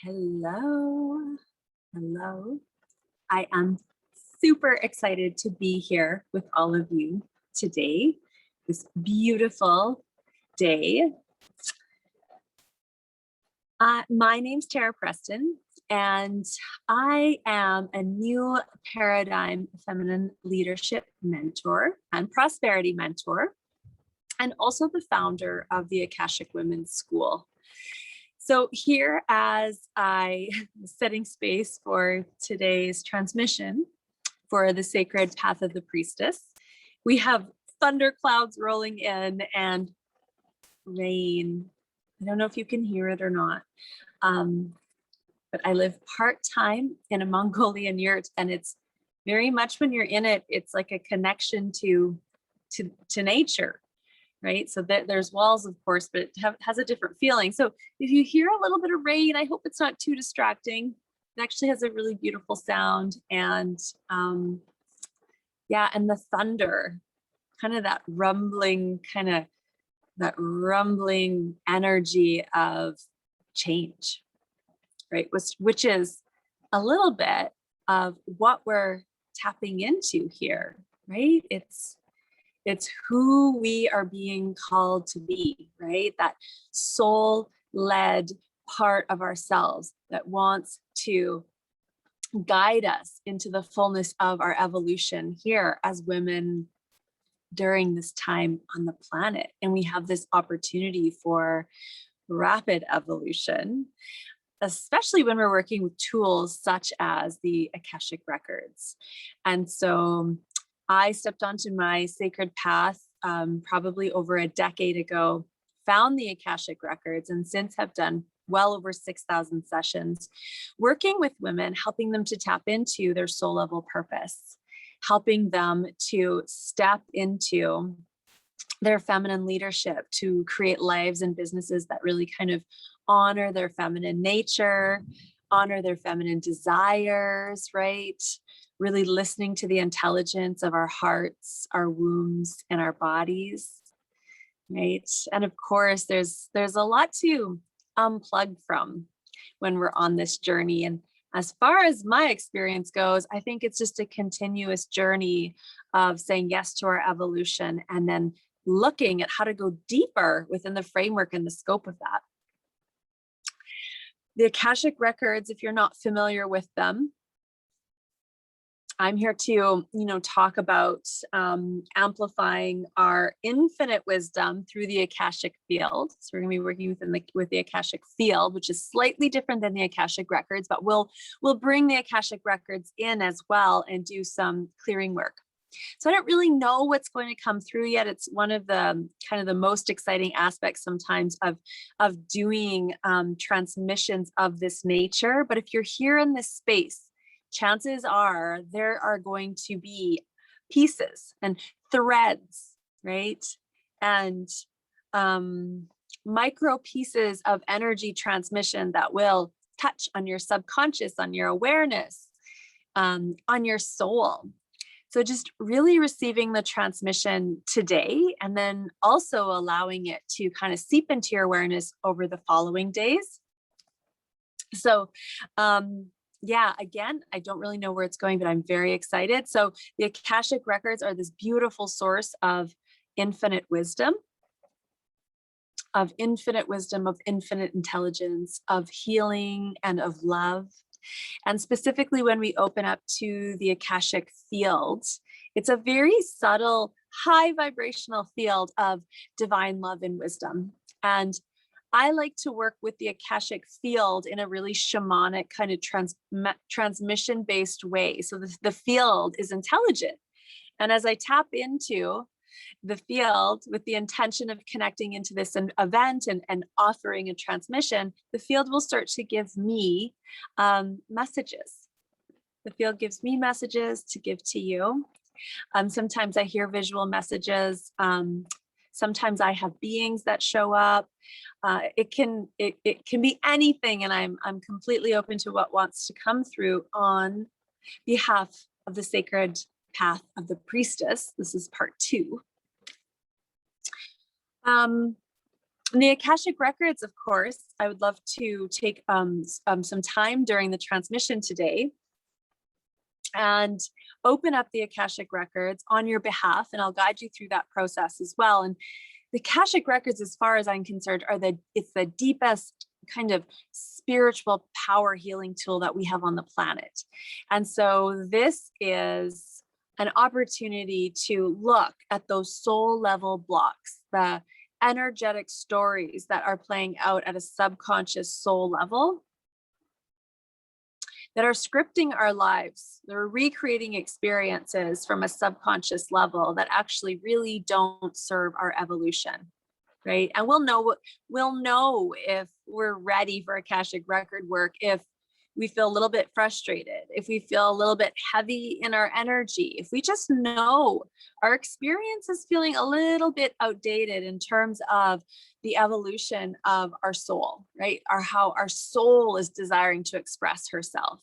Hello, hello. I am super excited to be here with all of you today, this beautiful day. My name's Tara Preston, and I am a new paradigm feminine leadership mentor and prosperity mentor, and also the founder of the Akashic Women's School. So here, as I was setting space for today's transmission for the sacred path of the priestess, we have thunderclouds rolling in and rain. I don't know if you can hear it or not, but I live part-time in a Mongolian yurt, and it's very much, when you're in it, it's like a connection to nature. Right? So there's walls, of course, but it has a different feeling. So if you hear a little bit of rain, I hope it's not too distracting. It actually has a really beautiful sound. And yeah, and the thunder, kind of that rumbling energy of change, right? Which is a little bit of what we're tapping into here, right? It's who we are being called to be, right? That soul-led part of ourselves that wants to guide us into the fullness of our evolution here as women during this time on the planet. And we have this opportunity for rapid evolution, especially when we're working with tools such as the Akashic Records. And so I stepped onto my sacred path probably over a decade ago, found the Akashic Records, and since have done well over 6,000 sessions, working with women, helping them to tap into their soul level purpose, helping them to step into their feminine leadership, to create lives and businesses that really kind of honor their feminine nature, honor their feminine desires, right? Really listening to the intelligence of our hearts, our wombs, and our bodies, right? And of course, there's a lot to unplug from when we're on this journey. And as far as my experience goes, I think it's just a continuous journey of saying yes to our evolution and then looking at how to go deeper within the framework and the scope of that. The Akashic Records, if you're not familiar with them, I'm here to, talk about amplifying our infinite wisdom through the Akashic field. So we're going to be working with the Akashic field, which is slightly different than the Akashic Records, but we'll bring the Akashic Records in as well and do some clearing work. So I don't really know what's going to come through yet. It's one of the kind of the most exciting aspects sometimes of doing transmissions of this nature. But if you're here in this space, chances are there are going to be pieces and threads, right? And micro pieces of energy transmission that will touch on your subconscious, on your awareness, on your soul. So just really receiving the transmission today, and then also allowing it to kind of seep into your awareness over the following days. So, yeah, again, I don't really know where it's going, but I'm very excited. So the Akashic Records are this beautiful source of infinite wisdom, of infinite intelligence, of healing, and of love. And specifically when we open up to the Akashic field, it's a very subtle, high vibrational field of divine love and wisdom. And I like to work with the Akashic field in a really shamanic kind of transmission-based way. So the field is intelligent. And as I tap into the field with the intention of connecting into this event and offering a transmission, the field will start to give me messages. The field gives me messages to give to you. Sometimes I hear visual messages. Sometimes I have beings that show up. It can be anything, and I'm completely open to what wants to come through on behalf of the sacred path of the priestess. This is part 2. And the Akashic Records, of course, I would love to take some time during the transmission today and open up the Akashic Records on your behalf, and I'll guide you through that process as well. And the Akashic Records, as far as I'm concerned, it's the deepest kind of spiritual power healing tool that we have on the planet. And so this is an opportunity to look at those soul level blocks, the energetic stories that are playing out at a subconscious soul level, that are scripting our lives. They're recreating experiences from a subconscious level that actually really don't serve our evolution, right? And we'll know if we're ready for Akashic record work if we feel a little bit frustrated, if we feel a little bit heavy in our energy, if we just know our experience is feeling a little bit outdated in terms of the evolution of our soul, right? Or how our soul is desiring to express herself.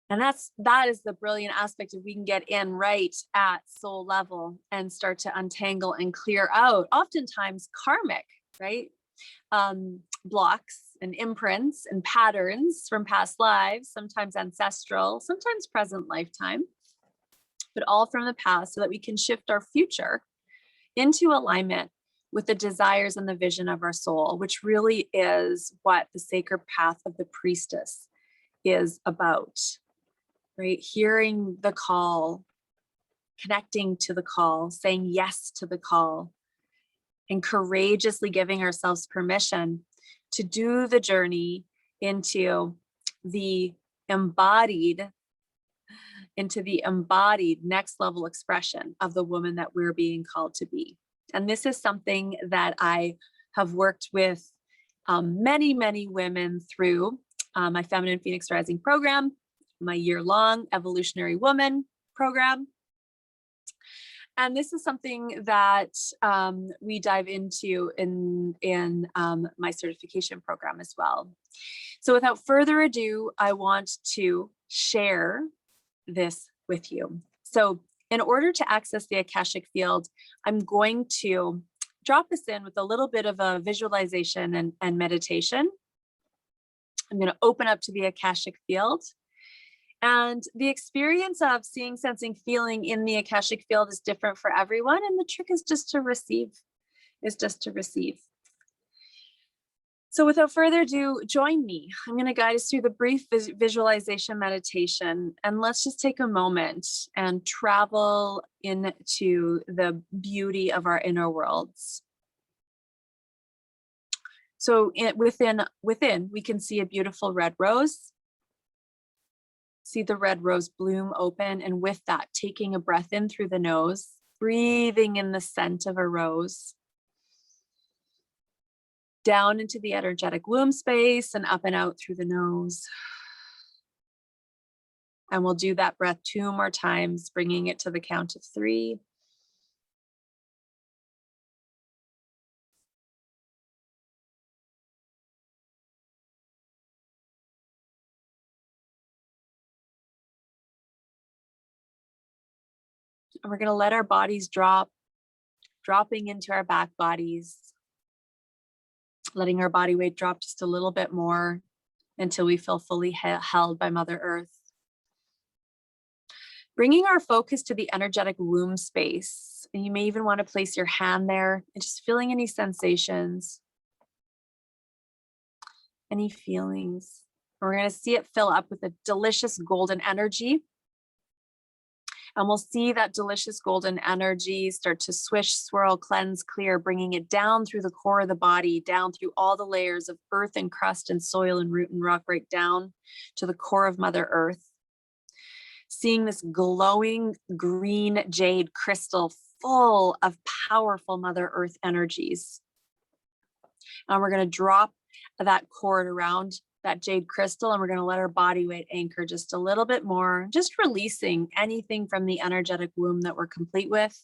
And that is the brilliant aspect of we can get in right at soul level and start to untangle and clear out oftentimes karmic, right? Blocks and imprints and patterns from past lives, sometimes ancestral, sometimes present lifetime, but all from the past, so that we can shift our future into alignment with the desires and the vision of our soul, which really is what the sacred path of the priestess is about, right? Hearing the call, connecting to the call, saying yes to the call, and courageously giving ourselves permission to do the journey into the embodied next level expression of the woman that we're being called to be. And this is something that I have worked with many, many women through my Feminine Phoenix Rising program, my year-long Evolutionary Woman program. And this is something that we dive into in my certification program as well. So without further ado, I want to share this with you. So in order to access the Akashic field, I'm going to drop this in with a little bit of a visualization and meditation. I'm going to open up to the Akashic field. And the experience of seeing, sensing, feeling in the Akashic field is different for everyone. And the trick is just to receive, So without further ado, join me. I'm going to guide us through the brief visualization meditation. And let's just take a moment and travel into the beauty of our inner worlds. So within, we can see a beautiful red rose. See the red rose bloom open, and with that, taking a breath in through the nose, breathing in the scent of a rose, down into the energetic womb space and up and out through the nose. And we'll do that breath 2 more times, bringing it to the count of 3. And we're going to let our bodies dropping into our back bodies, letting our body weight drop just a little bit more until we feel fully held by Mother Earth. Bringing our focus to the energetic womb space. And you may even want to place your hand there and just feeling any sensations, any feelings. We're going to see it fill up with a delicious golden energy. And we'll see that delicious golden energy start to swish, swirl, cleanse, clear, bringing it down through the core of the body, down through all the layers of earth and crust and soil and root and rock, right down to the core of Mother Earth. Seeing this glowing green jade crystal full of powerful Mother Earth energies. And we're going to drop that cord around that jade crystal, and we're going to let our body weight anchor just a little bit more, just releasing anything from the energetic womb that we're complete with.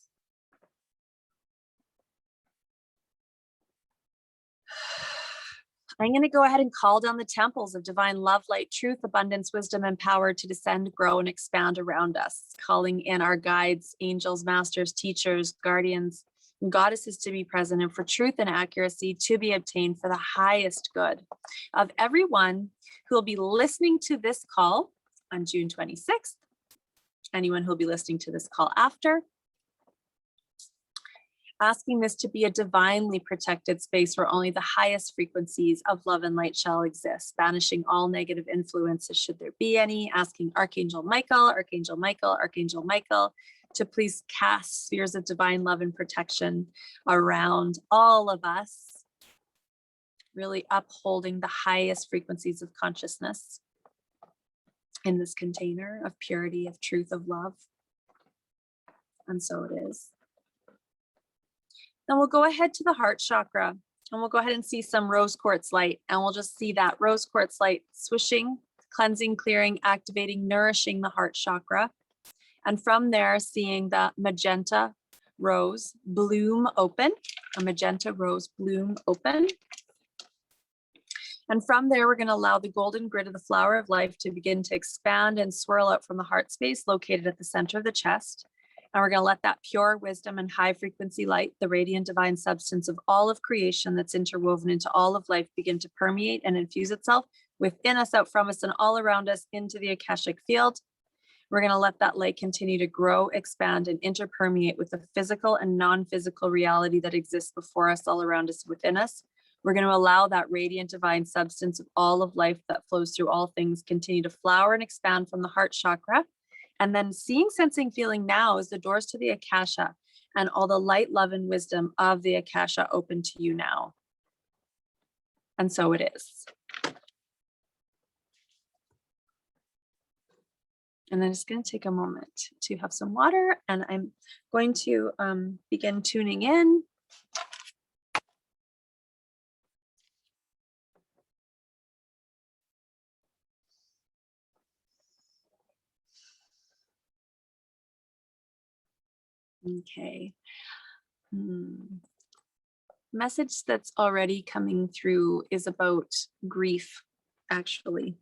I'm going to go ahead and call down the temples of divine love, light, truth, abundance, wisdom, and power to descend, grow, and expand around us, calling in our guides, angels, masters, teachers, guardians, goddesses to be present, and for truth and accuracy to be obtained for the highest good of everyone who will be listening to this call on June 26th, anyone who will be listening to this call after, asking this to be a divinely protected space where only the highest frequencies of love and light shall exist, banishing all negative influences should there be any, asking Archangel Michael, Archangel Michael, Archangel Michael to please cast spheres of divine love and protection around all of us, really upholding the highest frequencies of consciousness in this container of purity, of truth, of love. And so it is. Then we'll go ahead to the heart chakra, and we'll go ahead and see some rose quartz light, and we'll just see that rose quartz light swishing, cleansing, clearing, activating, nourishing the heart chakra. And from there, seeing the magenta rose bloom open, a magenta rose bloom open. And from there, we're going to allow the golden grid of the flower of life to begin to expand and swirl out from the heart space located at the center of the chest. And we're going to let that pure wisdom and high frequency light, the radiant divine substance of all of creation that's interwoven into all of life, begin to permeate and infuse itself within us, out from us, and all around us into the Akashic field. We're going to let that light continue to grow, expand, and interpermeate with the physical and non-physical reality that exists before us, all around us, within us. We're going to allow that radiant divine substance of all of life that flows through all things continue to flower and expand from the heart chakra. And then seeing, sensing, feeling now is the doors to the Akasha and all the light, love, and wisdom of the Akasha open to you now. And so it is. And I'm just going to take a moment to have some water, and I'm going to begin tuning in. Okay. Message that's already coming through is about grief, actually.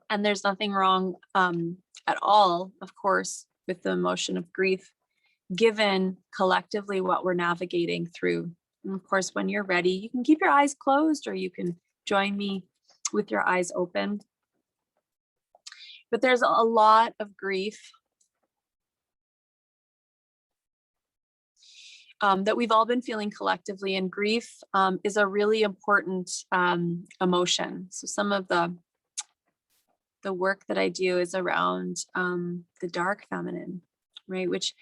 And there's nothing wrong at all, of course, with the emotion of grief, given collectively what we're navigating through. And of course, when you're ready, you can keep your eyes closed or you can join me with your eyes open. But there's a lot of grief that we've all been feeling collectively, and grief is a really important emotion. So some of the work that I do is around the dark feminine, right? Which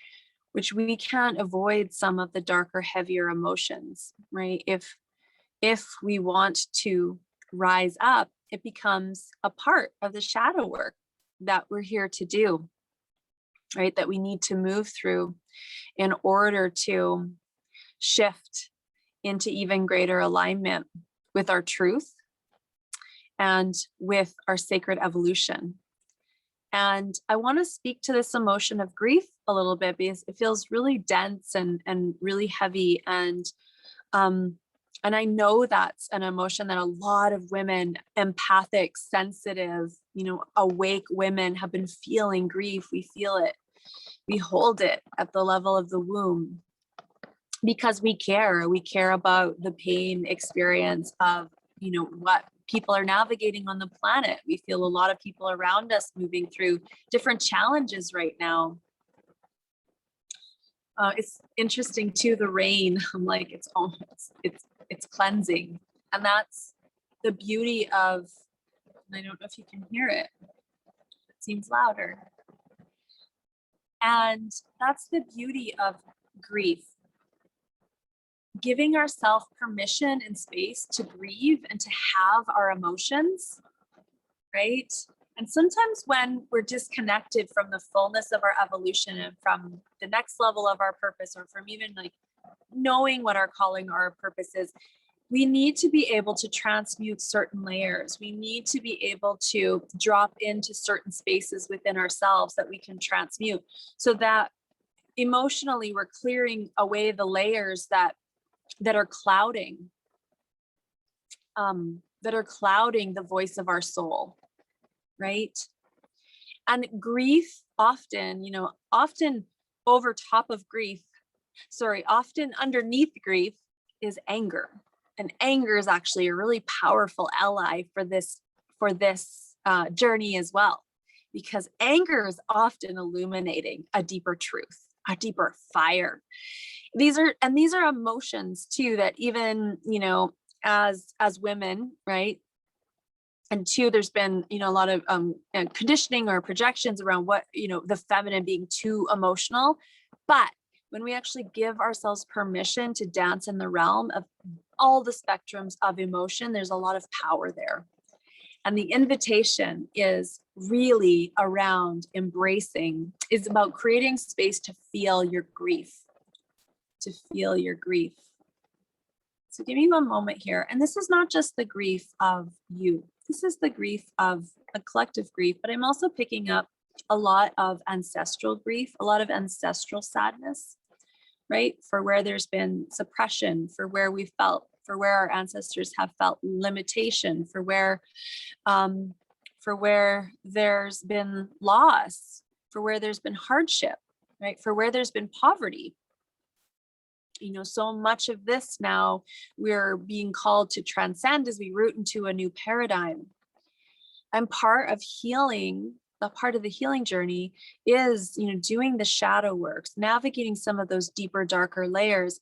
we can't avoid some of the darker, heavier emotions, right? If we want to rise up, it becomes a part of the shadow work that we're here to do, right? That we need to move through in order to shift into even greater alignment with our truth and with our sacred evolution. And I want to speak to this emotion of grief a little bit because it feels really dense and really heavy. And I know that's an emotion that a lot of women, empathic, sensitive, awake women have been feeling grief. We feel it. We hold it at the level of the womb because we care. We care about the pain experience of, what people are navigating on the planet. We feel a lot of people around us moving through different challenges right now. It's interesting too, the rain. I'm like, it's cleansing. And that's the beauty of, I don't know if you can hear it. It seems louder. And that's the beauty of grief. Giving ourselves permission and space to grieve and to have our emotions, right? And sometimes when we're disconnected from the fullness of our evolution and from the next level of our purpose, or from even like knowing what our calling or our purpose is, we need to be able to transmute certain layers. We need to be able to drop into certain spaces within ourselves that we can transmute, so that emotionally we're clearing away the layers that are clouding the voice of our soul, right? And grief often over top of grief, often underneath grief is anger. And anger is actually a really powerful ally for this journey as well, because anger is often illuminating a deeper truth, a deeper fire. These are emotions too that even, as women, right? And two, there's been, a lot of conditioning or projections around what, the feminine being too emotional. But when we actually give ourselves permission to dance in the realm of all the spectrums of emotion, there's a lot of power there. And the invitation is really around embracing, is about creating space to feel your grief, to feel your grief. So give me one moment here. And this is not just the grief of you. This is the grief of a collective grief, but I'm also picking up a lot of ancestral grief, a lot of ancestral sadness, right? For where there's been suppression, for where we felt, for where our ancestors have felt limitation, for where there's been loss, for where there's been hardship, right? For where there's been poverty. So much of this now we're being called to transcend as we root into a new paradigm. And part of healing, a part of the healing journey is, doing the shadow works, navigating some of those deeper, darker layers,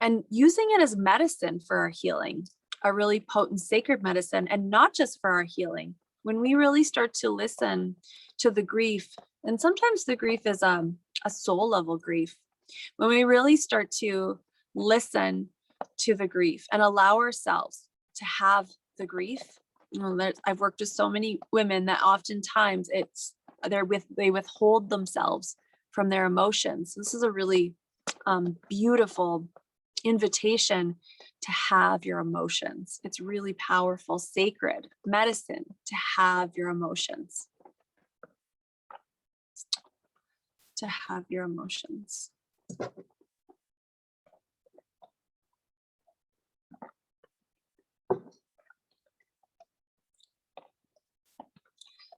and using it as medicine for our healing, a really potent sacred medicine, and not just for our healing. When we really start to listen to the grief, and sometimes the grief is a soul level grief, when we really start to listen to the grief and allow ourselves to have the grief, I've worked with so many women that oftentimes they withhold themselves from their emotions. This is a really beautiful invitation to have your emotions. It's really powerful, sacred medicine to have your emotions. To have your emotions.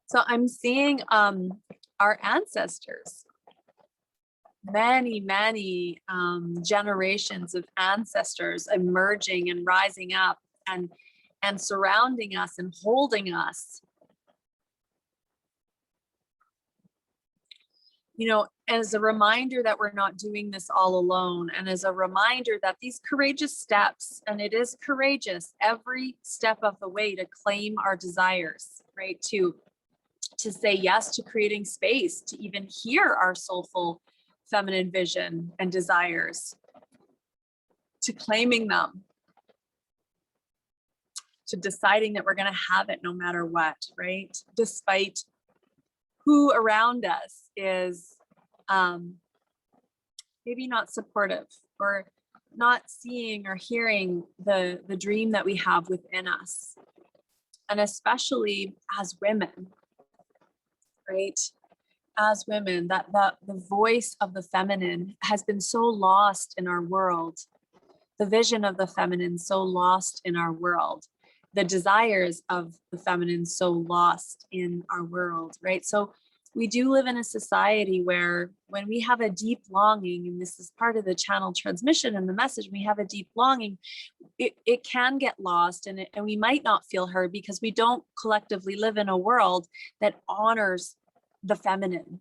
So I'm seeing our ancestors, many generations of ancestors emerging and rising up and surrounding us and holding us. As a reminder that we're not doing this all alone, and as a reminder that these courageous steps, and it is courageous every step of the way to claim our desires, right? To say yes to creating space, to even hear our soulful feminine vision and desires, to claiming them, to deciding that we're going to have it no matter what, right? Despite who around us is maybe not supportive or not seeing or hearing the dream that we have within us. And especially as women, right? As women, that the voice of the feminine has been so lost in our world. The vision of the feminine so lost in our world. The desires of the feminine so lost in our world, right? So we do live in a society where when we have a deep longing, and this is part of the channel transmission and the message, we have a deep longing, it can get lost and we might not feel heard because we don't collectively live in a world that honors the feminine.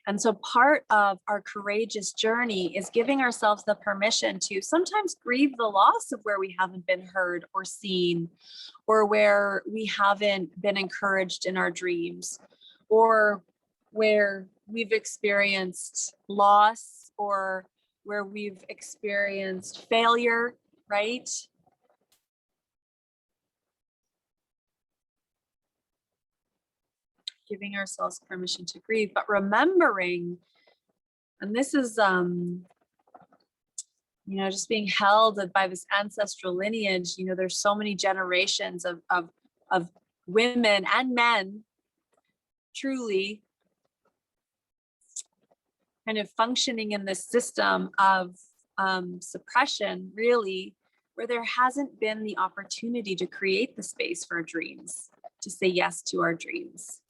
And so part of our courageous journey is giving ourselves the permission to sometimes grieve the loss of where we haven't been heard or seen, or where we haven't been encouraged in our dreams, or where we've experienced loss, or where we've experienced failure, right? Giving ourselves permission to grieve, but remembering, and this is, just being held by this ancestral lineage. There's so many generations of women and men truly kind of functioning in this system of suppression, really, where there hasn't been the opportunity to create the space for our dreams, to say yes to our dreams,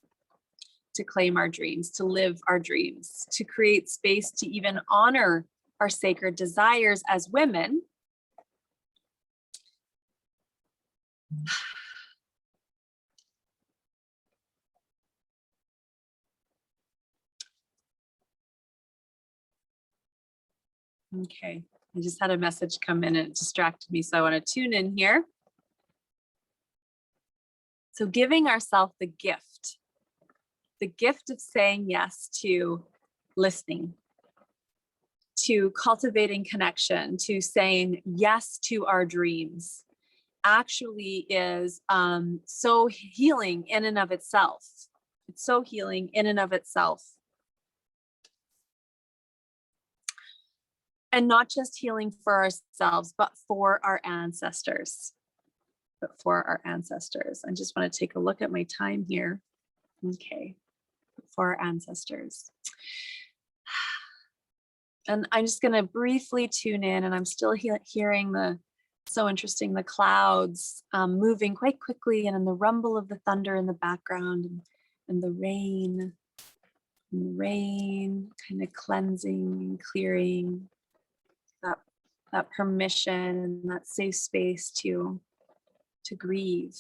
to claim our dreams, to live our dreams, to create space to even honor our sacred desires as women. Okay, I just had a message come in and it distracted me, so I want to tune in here. So giving ourselves the gift of saying yes to listening, to cultivating connection, to saying yes to our dreams, actually is so healing in and of itself. It's so healing in and of itself. And not just healing for ourselves, but for our ancestors. I just want to take a look at my time here. Okay, for our ancestors. And I'm just going to briefly tune in, and I'm still hearing so interesting, the clouds moving quite quickly, and in the rumble of the thunder in the background, and the rain kind of cleansing and clearing that permission and that safe space to grieve.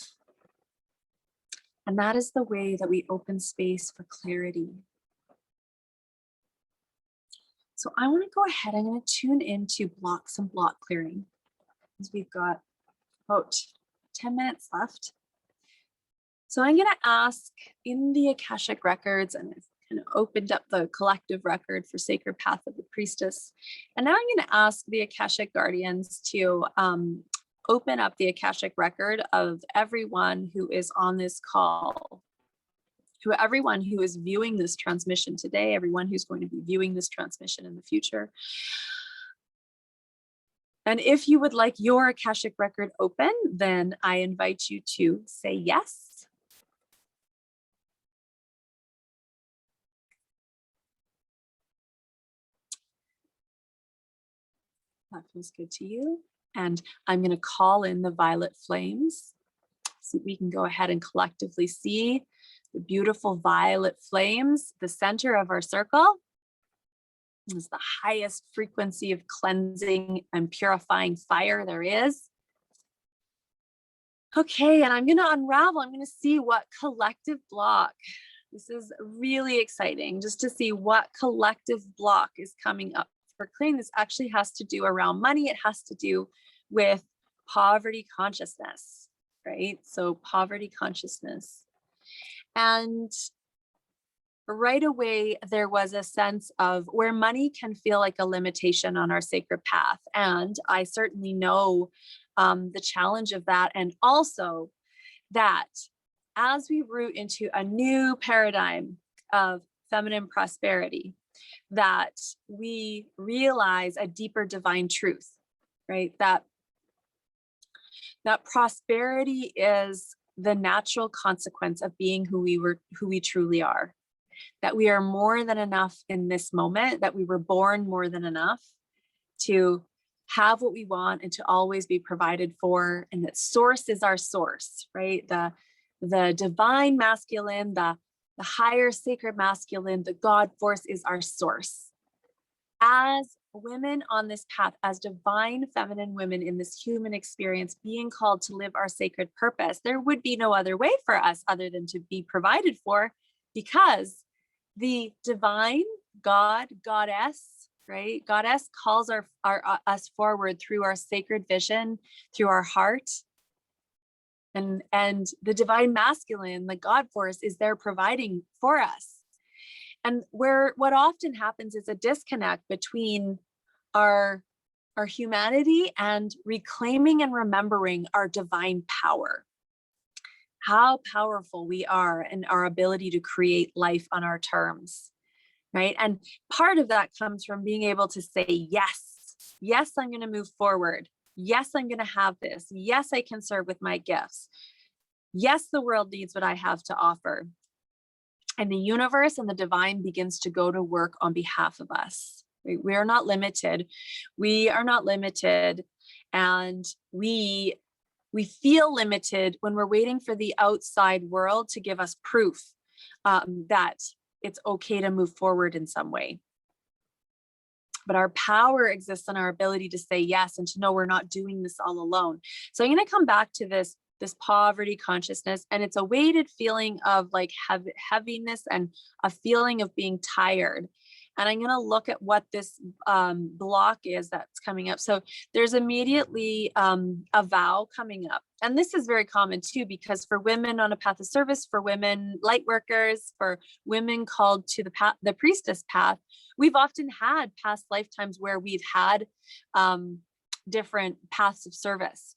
And that is the way that we open space for clarity. So I want to go ahead, I'm going to tune into some block clearing, because we've got about 10 minutes left. So I'm going to ask in the Akashic records, and I've kind of opened up the collective record for Sacred Path of the Priestess. And now I'm going to ask the Akashic guardians to open up the Akashic record of everyone who is on this call, to everyone who is viewing this transmission today, everyone who's going to be viewing this transmission in the future. And if you would like your Akashic record open, then I invite you to say yes. That feels good to you. And I'm going to call in the violet flames so we can go ahead and collectively see the beautiful violet flames. The center of our circle is the highest frequency of cleansing and purifying fire there is. Okay, and I'm going to unravel. I'm going to see what collective block. This is really exciting, just to see what collective block is coming up for clearing. This actually has to do around money. It has to do with poverty consciousness, right? So poverty consciousness. And right away, there was a sense of where money can feel like a limitation on our sacred path. And I certainly know the challenge of that. And also that as we root into a new paradigm of feminine prosperity, that we realize a deeper divine truth, right? That prosperity is the natural consequence of being who we truly are. That we are more than enough in this moment, that we were born more than enough to have what we want and to always be provided for, and that source is our source, right? The divine masculine, the higher sacred masculine, the God force is our source. As women on this path, as divine feminine women in this human experience, being called to live our sacred purpose, there would be no other way for us other than to be provided for, because the divine God, goddess, right? Goddess calls us forward through our sacred vision, through our heart. And the divine masculine, the God force, is there providing for us. And what often happens is a disconnect between our humanity and reclaiming and remembering our divine power. How powerful we are in our ability to create life on our terms, right? And part of that comes from being able to say, yes, I'm going to move forward. Yes, I'm going to have this. Yes, I can serve with my gifts. Yes, the world needs what I have to offer. And the universe and the divine begins to go to work on behalf of us. Right? We are not limited. We are not limited. And we feel limited when we're waiting for the outside world to give us proof that it's okay to move forward in some way. but our power exists in our ability to say yes and to know we're not doing this all alone. So I'm going to come back to this poverty consciousness, and it's a weighted feeling of like heaviness and a feeling of being tired. And I'm going to look at what this block is that's coming up. So there's immediately a vow coming up. And this is very common too, because for women on a path of service, for women light workers, for women called to the priestess path, we've often had past lifetimes where we've had different paths of service.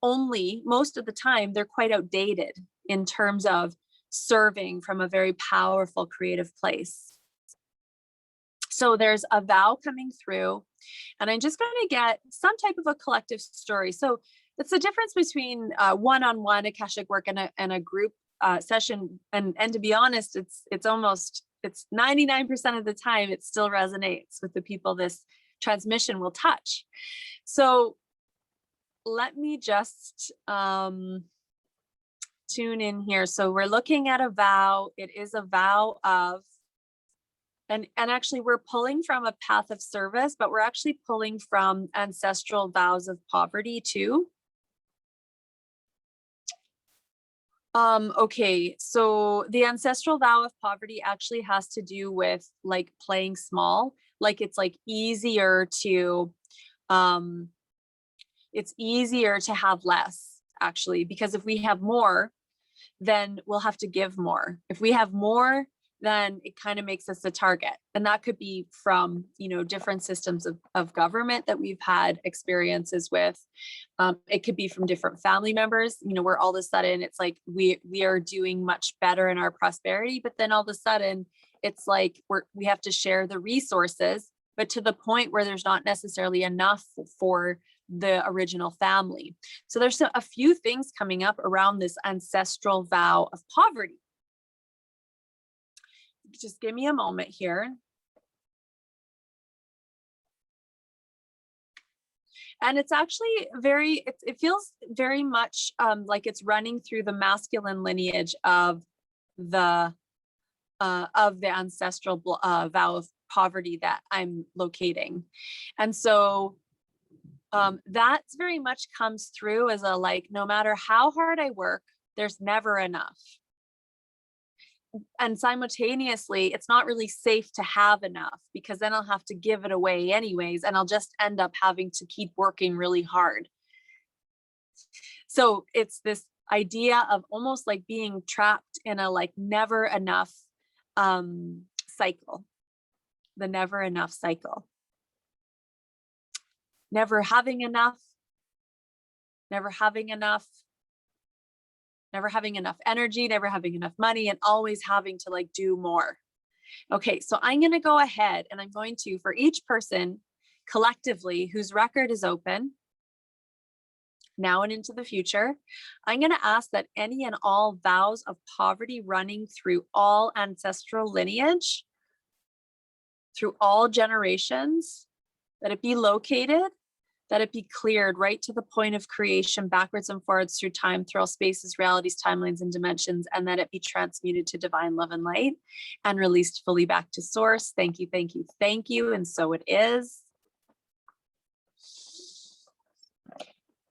Only most of the time, they're quite outdated in terms of serving from a very powerful creative place. So there's a vow coming through, and I'm just going to get some type of a collective story. So it's the difference between one-on-one Akashic work and a group session. And to be honest, it's 99% of the time, it still resonates with the people this transmission will touch. So let me just tune in here. So we're looking at a vow. It is a vow of, and actually we're pulling from a path of service, but we're actually pulling from ancestral vows of poverty too. Okay, so the ancestral vow of poverty actually has to do with like playing small, like it's like easier to have less, actually, because if we have more, then we'll have to give more. If we have more, then it kind of makes us a target. And that could be from, different systems of government that we've had experiences with. It could be from different family members, where all of a sudden it's like we are doing much better in our prosperity, but then all of a sudden it's like we have to share the resources, but to the point where there's not necessarily enough for the original family. So there's a few things coming up around this ancestral vow of poverty. Just give me a moment here. And it's actually it feels very much like it's running through the masculine lineage of the ancestral vow of poverty that I'm locating. And so that's very much comes through as a, like, no matter how hard I work, there's never enough. And simultaneously, it's not really safe to have enough, because then I'll have to give it away anyways, and I'll just end up having to keep working really hard. So it's this idea of almost like being trapped in a like never enough cycle, the never enough cycle. Never having enough, never having enough, never having enough energy, never having enough money, and always having to like do more. Okay, so I'm going to go ahead and I'm going to, for each person collectively whose record is open now and into the future, I'm going to ask that any and all vows of poverty running through all ancestral lineage, through all generations, that it be located, that it be cleared right to the point of creation, backwards and forwards through time, through all spaces, realities, timelines, and dimensions, and that it be transmuted to divine love and light and released fully back to source. Thank you, thank you, thank you. And so it is.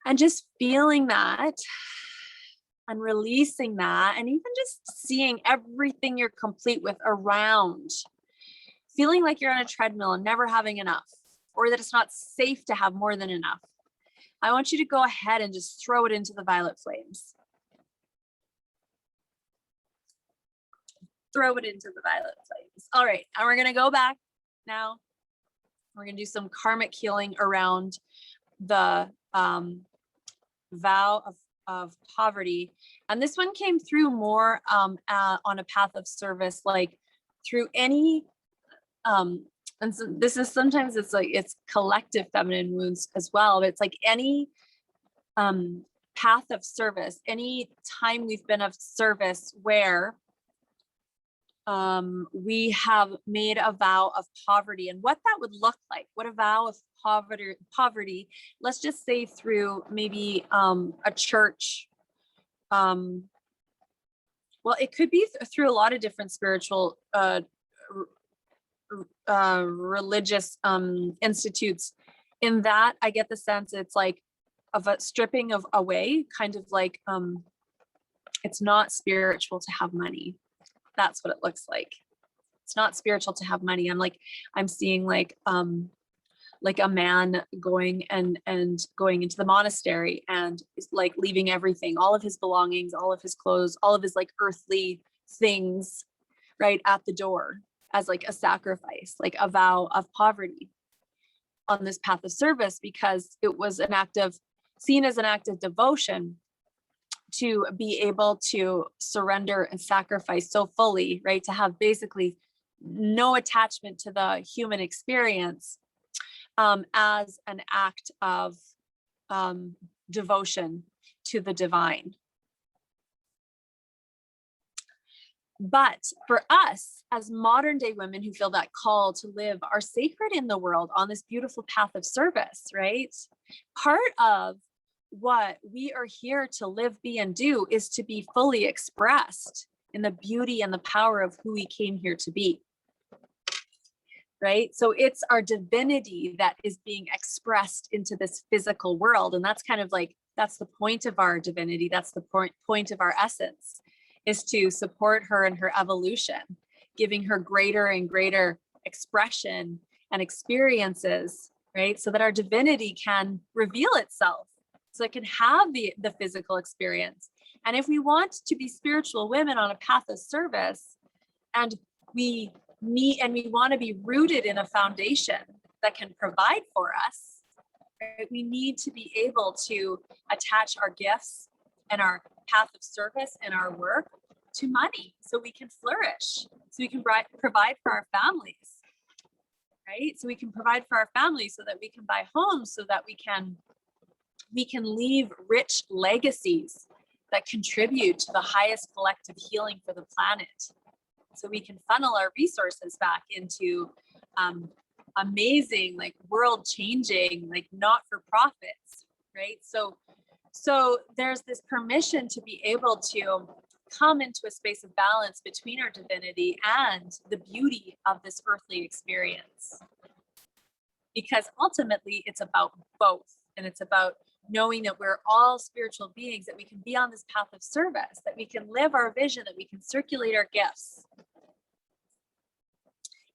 And just feeling that and releasing that, and even just seeing everything you're complete with around, feeling like you're on a treadmill and never having enough, or that it's not safe to have more than enough. I want you to go ahead and just throw it into the violet flames. Throw it into the violet flames. All right, and we're gonna go back now. We're gonna do some karmic healing around the vow of poverty. And this one came through more on a path of service, like through any, and so this is sometimes it's like it's collective feminine wounds as well, but it's like any path of service, any time we've been of service where we have made a vow of poverty, and what that would look like, what a vow of poverty, let's just say through maybe a church, well, it could be through a lot of different spiritual religious institutes. In that, I get the sense it's like of a stripping of away, kind of like it's not spiritual to have money. That's what it looks like. It's not spiritual to have money. I'm seeing like a man going and going into the monastery and like leaving everything, all of his belongings, all of his clothes, all of his like earthly things, right, at the door as like a sacrifice, like a vow of poverty on this path of service, because it was seen as an act of devotion to be able to surrender and sacrifice so fully, right, to have basically no attachment to the human experience, as an act of devotion to the divine. But for us as modern day women who feel that call to live our sacred in the world on this beautiful path of service, right? Part of what we are here to live, be, and do is to be fully expressed in the beauty and the power of who we came here to be. Right? So it's our divinity that is being expressed into this physical world. And that's kind of like, that's the point of our divinity. That's the point of our essence, is to support her in her evolution, giving her greater and greater expression and experiences, right? So that our divinity can reveal itself, so it can have the physical experience. And if we want to be spiritual women on a path of service, and we want to be rooted in a foundation that can provide for us, right? We need to be able to attach our gifts and our path of service and our work to money, so we can flourish, so we can provide for our families, right? So we can provide for our families, so that we can buy homes, so that we can leave rich legacies that contribute to the highest collective healing for the planet. So we can funnel our resources back into amazing, like world changing, like not-for-profits, right? So there's this permission to be able to come into a space of balance between our divinity and the beauty of this earthly experience. Because ultimately it's about both. And it's about knowing that we're all spiritual beings, that we can be on this path of service, that we can live our vision, that we can circulate our gifts,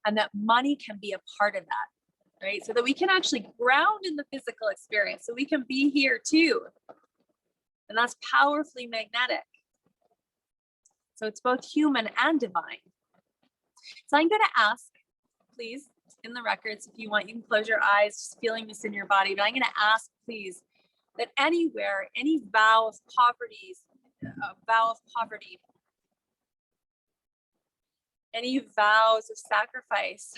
and that money can be a part of that, right? So that we can actually ground in the physical experience, so we can be here too. And that's powerfully magnetic. So it's both human and divine. So I'm going to ask, please, in the records, if you want, you can close your eyes, just feeling this in your body, but I'm going to ask, please, that anywhere, any vow of poverty, any vows of sacrifice,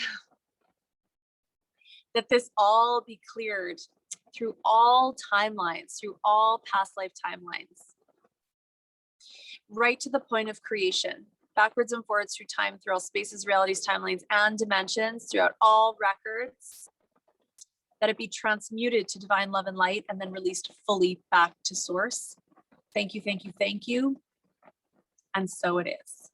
that this all be cleared through all timelines, through all past life timelines, right to the point of creation, backwards and forwards through time, through all spaces, realities, timelines, and dimensions, throughout all records, that it be transmuted to divine love and light, and then released fully back to source. Thank you, thank you, thank you. And so it is.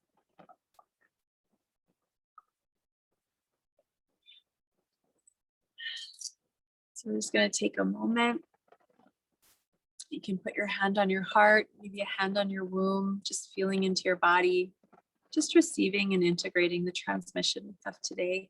So we're just going to take a moment. You can put your hand on your heart, maybe a hand on your womb, just feeling into your body, just receiving and integrating the transmission of today.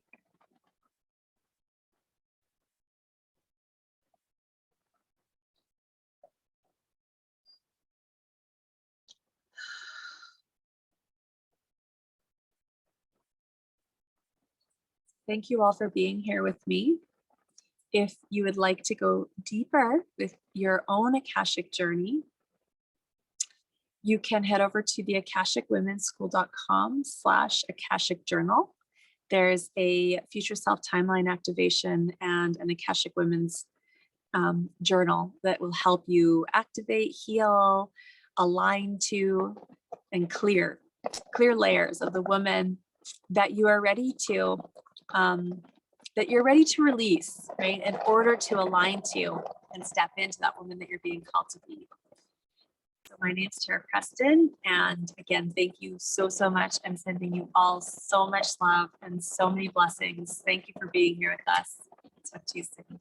Thank you all for being here with me. If you would like to go deeper with your own Akashic journey, you can head over to the akashicwomenschool.com/Akashic journal. There's a future self timeline activation and an Akashic Women's journal that will help you activate, heal, align to, and clear layers of the woman that you are ready to release, right, in order to align to and step into that woman that you're being called to be. So So my name's Tara Preston. And again, thank you so, so much. I'm sending you all so much love and so many blessings. Thank you for being here with us. Talk to you soon.